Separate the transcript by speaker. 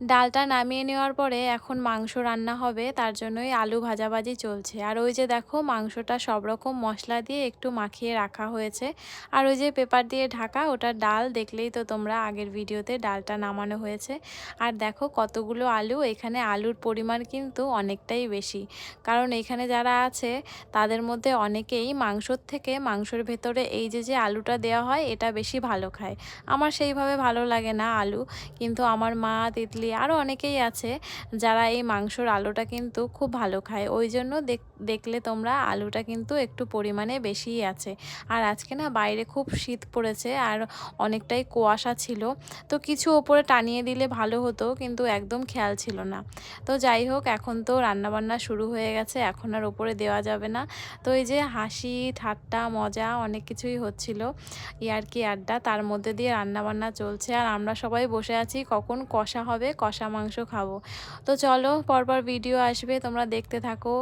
Speaker 1: ডালটা নামিয়ে নেওয়ার পরে এখন মাংস রান্না হবে, তার জন্যই আলু ভাজাভাজি চলছে। আর ওই যে দেখো মাংসটা সব রকম মশলা দিয়ে একটু মাখিয়ে রাখা হয়েছে। আর ওই যে পেপার দিয়ে ঢাকা, ওটা ডাল, দেখলেই তো তোমরা আগের ভিডিওতে ডালটা নামানো হয়েছে। আর দেখো কতগুলো আলু, এখানে আলুর পরিমাণ কিন্তু অনেকটাই বেশি, কারণ এখানে যারা আছে তাদের মধ্যে অনেকেই মাংসর থেকে মাংসর ভেতরে এই যে আলুটা দেওয়া হয় এটা বেশি ভালো খায়। আমার সেইভাবে ভালো লাগে না আলু, কিন্তু আমার মা, তিতলি আরও অনেকেই আছে যারা এই মাংসর আলুটা কিন্তু খুব ভালো খায়। ওই জন্য দেখলে তোমরা আলুটা কিন্তু একটু পরিমাণে বেশিই আছে। আর আজকে না বাইরে খুব শীত পড়েছে আর অনেকটাই কুয়াশা ছিল, তো কিছু ওপরে টানিয়ে দিলে ভালো হতো, কিন্তু একদম খেয়াল ছিল না। তো যাই হোক, এখন তো রান্নাবান্না শুরু হয়ে গেছে, এখন আর ওপরে দেওয়া যাবে না। তো এই যে হাসি ঠাট্টা মজা অনেক কিছুই হচ্ছিল, ইয়ার্কি আড্ডা, তার মধ্যে দিয়ে রান্নাবান্না চলছে। আর আমরা সবাই বসে আছি কখন কষা হবে, কষা মাংস খাবো। তো চলো, পরপর ভিডিও আসবে, তোমরা দেখতে থাকো।